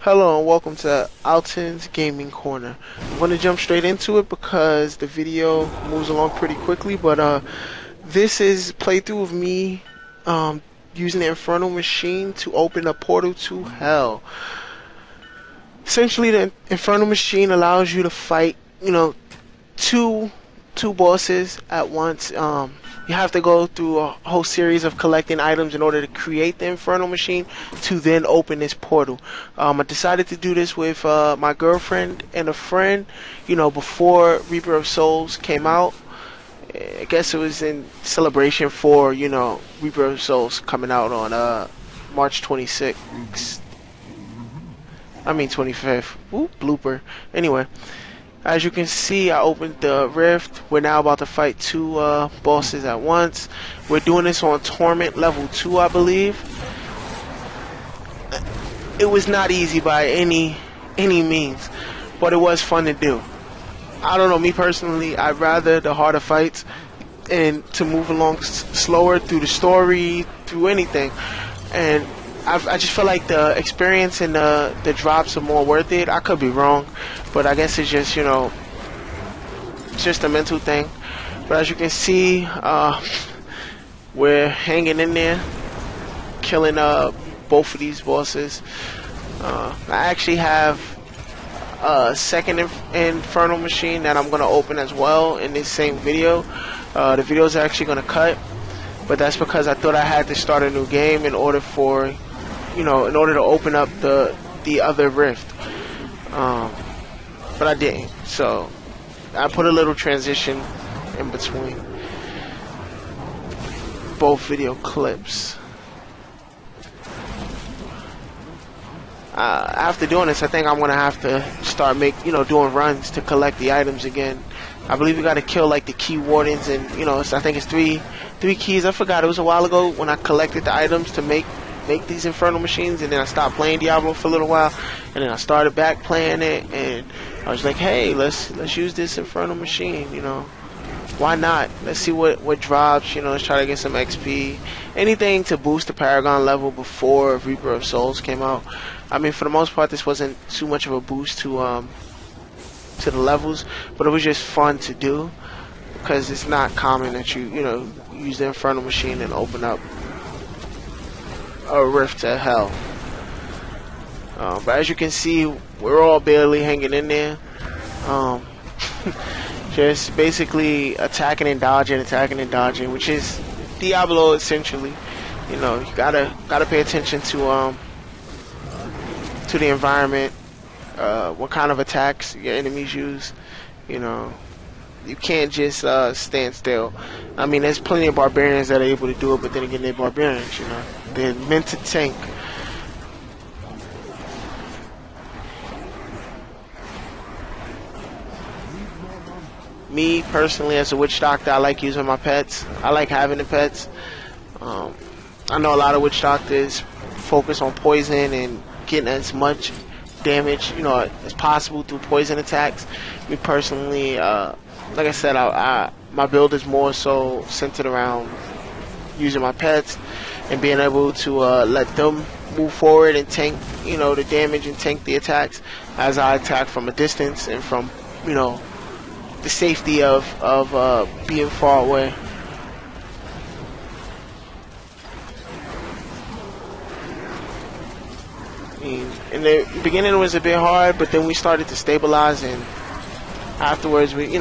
Hello and welcome to Alton's Gaming Corner. I'm going to jump straight into it because the video moves along pretty quickly, but this is playthrough of me using the Infernal machine to open a portal to hell. Essentially, the Infernal machine allows you to fight, two bosses at once. You have to go through a whole series of collecting items in order to create the Infernal machine to then open this portal. I decided to do this with my girlfriend and a friend, before Reaper of Souls came out. I guess it was in celebration for, Reaper of Souls coming out on March 26th. 25th. Ooh, blooper. Anyway. As you can see, I opened the rift. We're now about to fight two bosses at once. We're doing this on Torment level 2, I believe. It was not easy by any means, but it was fun to do. I don't know, me personally, I'd rather the harder fights and to move along slower through the story, through anything. And I just feel like the experience and the drops are more worth it. I could be wrong, but I guess it's just, it's just a mental thing. But as you can see, we're hanging in there, killing both of these bosses. I actually have a second Infernal machine that I'm going to open as well in this same video. The video is actually going to cut, but that's because I thought I had to start a new game in order for in order to open up the other rift, but I didn't, so I put a little transition in between both video clips. After doing this, I think I'm gonna have to start doing runs to collect the items again. I believe we gotta kill like the key wardens, and I think it's three keys. I forgot, it was a while ago when I collected the items to make these Infernal machines, and then I stopped playing Diablo for a little while, and then I started back playing it, and I was like, hey, let's use this Infernal machine, why not? Let's see what drops, let's try to get some XP, anything to boost the Paragon level before Reaper of Souls came out. I mean, for the most part, this wasn't too much of a boost to the levels, but it was just fun to do, because it's not common that you use the Infernal machine and open up a rift to hell. But as you can see, we're all barely hanging in there. Just basically attacking and dodging, which is Diablo essentially. You gotta pay attention to the environment, what kind of attacks your enemies use. You can't just stand still. I mean, there's plenty of barbarians that are able to do it, but then again, they're barbarians, They're meant to tank. Me, personally, as a witch doctor, I like using my pets. I like having the pets. I know a lot of witch doctors focus on poison and getting as much damage, as possible through poison attacks. Me, personally, like I said, my build is more so centered around using my pets and being able to let them move forward and tank, the damage and tank the attacks as I attack from a distance and from, the safety of being far away. In the beginning it was a bit hard, but then we started to stabilize, and afterwards we,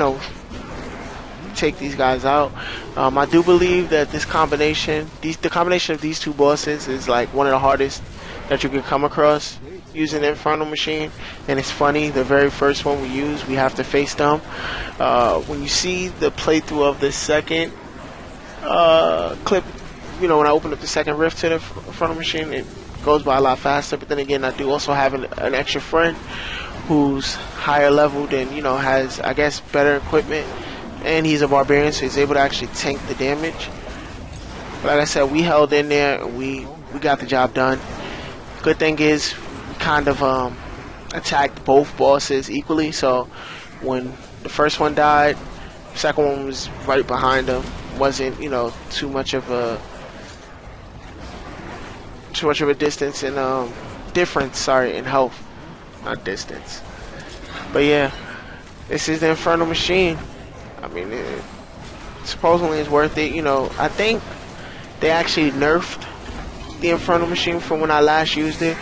take these guys out. I do believe that the combination of these two bosses is like one of the hardest that you can come across using the Infernal machine. And it's funny, the very first one we use, we have to face them. When you see the playthrough of the second clip, when I open up the second rift to the Infernal machine, it goes by a lot faster. But then again, I do also have an extra friend who's higher leveled and has, I guess, better equipment, and he's a barbarian, so he's able to actually tank the damage. But like I said, we held in there and we got the job done. Good thing is we kind of attacked both bosses equally, so when the first one died, the second one was right behind him. Wasn't too much of a distance and difference, in health. not distance. But yeah, this is the Infernal Machine. I mean, it supposedly is worth it. You know, I think they actually nerfed the Infernal Machine from when I last used it.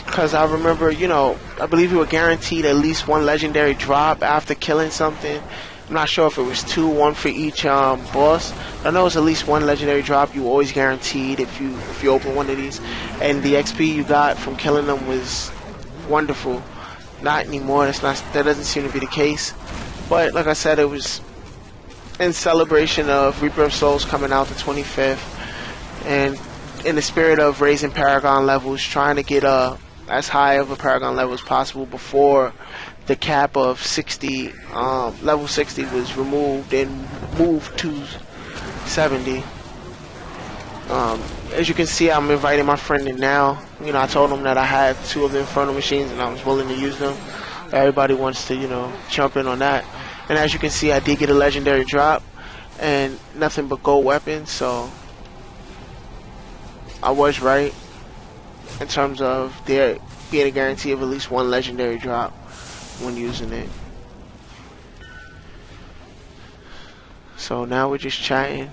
Because I remember, you know, I believe you were guaranteed at least one legendary drop after killing something. I'm not sure if it was 2, 1 for each boss. I know it's at least one legendary drop you always guaranteed if you open one of these. And the XP you got from killing them was wonderful. Not anymore. That doesn't seem to be the case. But like I said, it was in celebration of Reaper of Souls coming out the 25th, and in the spirit of raising Paragon levels, trying to get as high of a Paragon level as possible before the cap of 60, level 60 was removed and moved to 70. As you can see, I'm inviting my friend in now. You know, I told him that I had 2 of the Infernal Machines and I was willing to use them. Everybody wants to, you know, jump in on that. And as you can see, I did get a legendary drop and nothing but gold weapons, so I was right in terms of there being a guarantee of at least one legendary drop when using it. So now we're just chatting,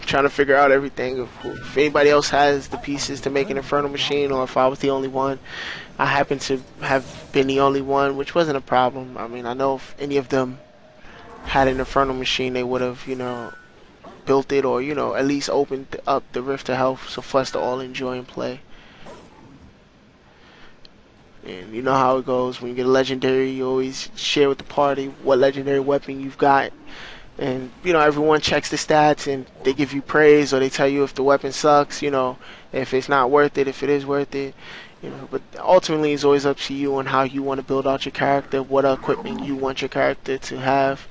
trying to figure out everything. If anybody else has the pieces to make an Infernal Machine, or if I was the only one. I happen to have been the only one, which wasn't a problem. I mean, I know if any of them had an Infernal Machine, they would have, you know, built it, or, you know, at least opened up the Rift to Health so for us to all enjoy and play. And you know how it goes. When you get a legendary, you always share with the party what legendary weapon you've got. And, you know, everyone checks the stats and they give you praise, or they tell you if the weapon sucks, you know, if it's not worth it, if it is worth it. You know, but ultimately it's always up to you on how you want to build out your character, what equipment you want your character to have.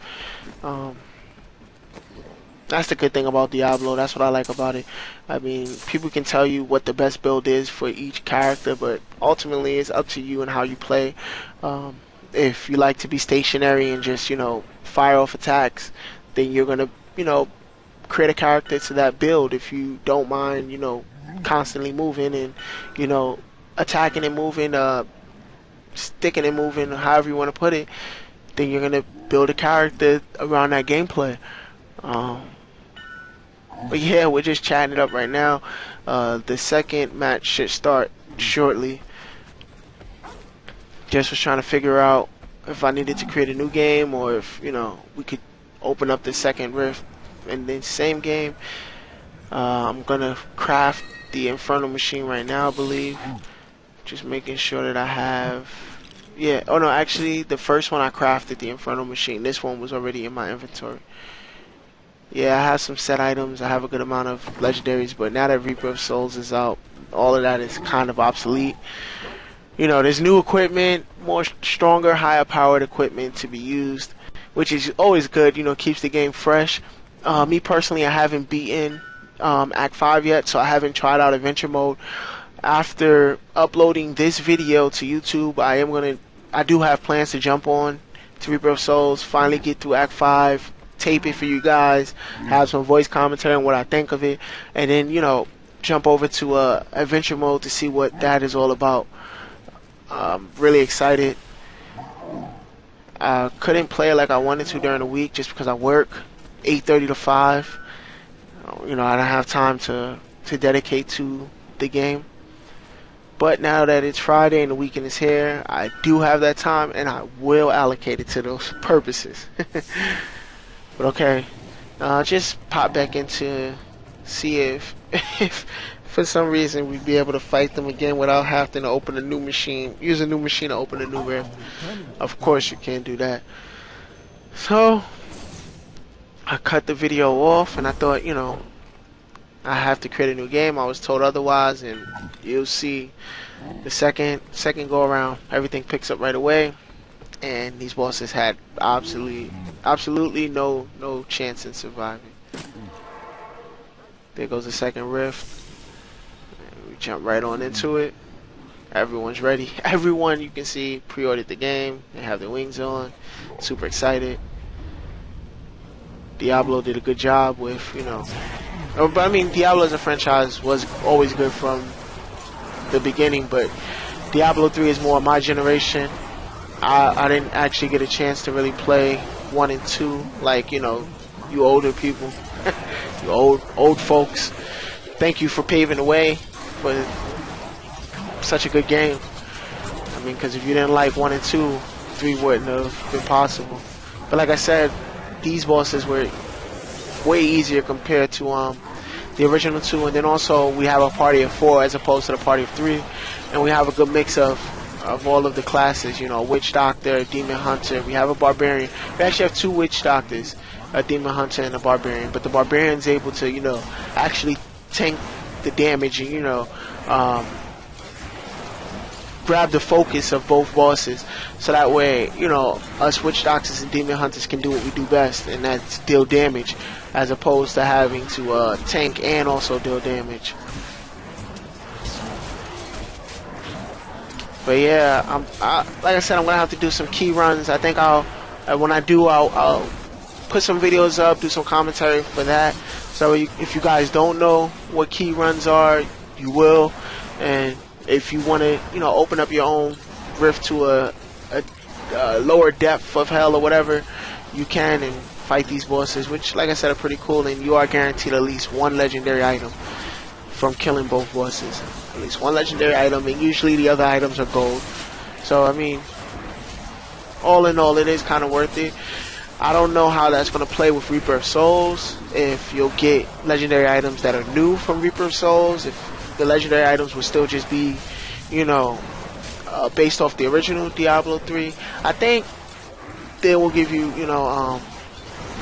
That's the good thing about Diablo. That's what I like about it. I mean, people can tell you what the best build is for each character, but ultimately it's up to you and how you play. If you like to be stationary and just, you know, fire off attacks, then you're gonna, you know, create a character to that build. If you don't mind, you know, constantly moving and, you know, attacking and moving, sticking and moving, however you want to put it, then you're gonna build a character around that gameplay. But yeah, we're just chatting it up right now. The second match should start shortly. Just was trying to figure out if I needed to create a new game, or if, you know, we could open up the second rift and then same game. I'm gonna craft the Infernal Machine right now, I believe. Just making sure that I have, yeah, oh no, actually the first one I crafted, the Infernal Machine. This one was already in my inventory. Yeah, I have some set items, I have a good amount of legendaries, but now that Reaper of Souls is out, all of that is kind of obsolete. You know, there's new equipment, more stronger, higher powered equipment to be used, which is always good, you know, keeps the game fresh. Me personally, I haven't beaten Act 5 yet, so I haven't tried out Adventure Mode. After uploading this video to YouTube, I do have plans to jump on to Reaper of Souls, finally get through Act 5, tape it for you guys, have some voice commentary on what I think of it, and then, you know, jump over to Adventure Mode to see what that is all about. Really excited. I couldn't play it like I wanted to during the week just because I work 8:30 to 5. You know, I don't have time to dedicate to the game. But now that it's Friday and the weekend is here, I do have that time and I will allocate it to those purposes. But okay, just pop back in to see if for some reason we'd be able to fight them again without having to open a new machine, use a new machine to open a new rift. Of course you can't do that. So I cut the video off and I thought, you know, I have to create a new game. I was told otherwise, and you'll see the second go around, everything picks up right away, and these bosses had absolutely no chance in surviving. There goes the second rift. We jump right on into it. Everyone's ready. Everyone, you can see, pre-ordered the game. They have their wings on. Super excited. Diablo did a good job with, you know, but I mean, Diablo as a franchise was always good from the beginning, but Diablo 3 is more my generation. I didn't actually get a chance to really play 1 and 2 like, you know, you older people, you old folks. Thank you for paving the way for such a good game. I mean, because if you didn't like 1 and 2, 3 wouldn't have been possible. But like I said, these bosses were way easier compared to the original 2, and then also we have a party of 4 as opposed to the party of 3, and we have a good mix of all of the classes, you know, Witch Doctor, Demon Hunter, we have a Barbarian. We actually have 2 Witch Doctors, a Demon Hunter and a Barbarian, but the Barbarian's able to, you know, actually tank the damage and, you know, grab the focus of both bosses, so that way, you know, us Witch Doctors and Demon Hunters can do what we do best, and that's deal damage, as opposed to having to tank and also deal damage. But yeah, like I said, I'm gonna have to do some key runs. I think when I do, I'll put some videos up, do some commentary for that. So if you guys don't know what key runs are, you will. And if you want to, you know, open up your own rift to a lower depth of hell or whatever, you can, and fight these bosses, which, like I said, are pretty cool. And you are guaranteed at least 1 legendary item from killing both bosses. At least 1 legendary item, and usually the other items are gold. So I mean, all in all, it is kind of worth it. I don't know how that's going to play with Reaper of Souls, if you'll get legendary items that are new from Reaper of Souls, if the legendary items will still just be, you know, based off the original Diablo 3. I think they will give you, you know,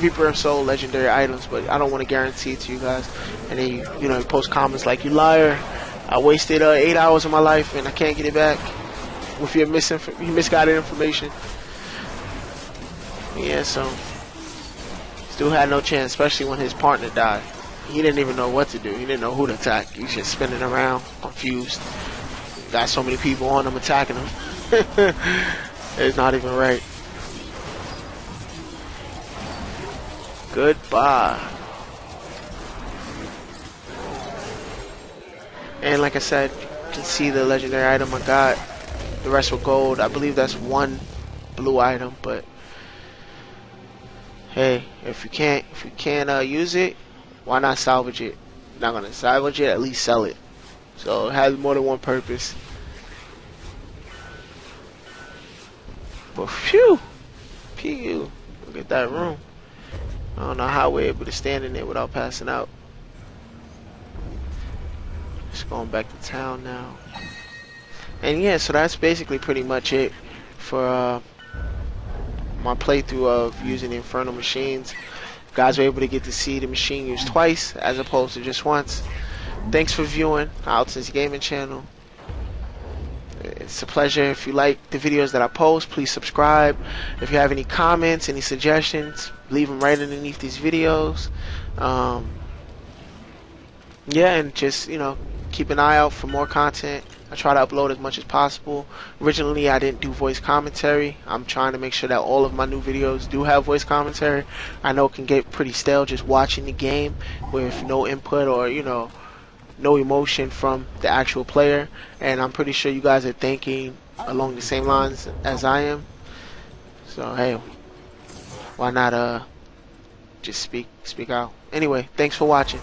Reaper of Soul legendary items, but I don't want to guarantee it to you guys. And then you know, you post comments like, you liar, I wasted 8 hours of my life and I can't get it back with your misguided information. Yeah, so still had no chance, especially when his partner died. He didn't even know what to do. He didn't know who to attack. He's just spinning around, confused. Got so many people on him attacking him. It's not even right. Goodbye. And like I said, you can see the legendary item I got. The rest were gold. I believe that's 1 blue item, but hey, if you can't use it, why not salvage it? Not gonna salvage it, at least sell it. So it has more than one purpose. But phew, look at that room. I don't know how we're able to stand in there without passing out. Just going back to town now. And yeah, so that's basically pretty much it for my playthrough of using the Infernal machines. You guys were able to get to see the machine used twice as opposed to just once. Thanks for viewing Alton's Gaming Channel. It's a pleasure. If you like the videos that I post, please subscribe. If you have any comments, any suggestions, leave them right underneath these videos. Yeah, and just, you know, keep an eye out for more content. I try to upload as much as possible. Originally, I didn't do voice commentary. I'm trying to make sure that all of my new videos do have voice commentary. I know it can get pretty stale just watching the game with no input or, you know, no emotion from the actual player. And I'm pretty sure you guys are thinking along the same lines as I am. So, hey, why not just speak out? Anyway, thanks for watching.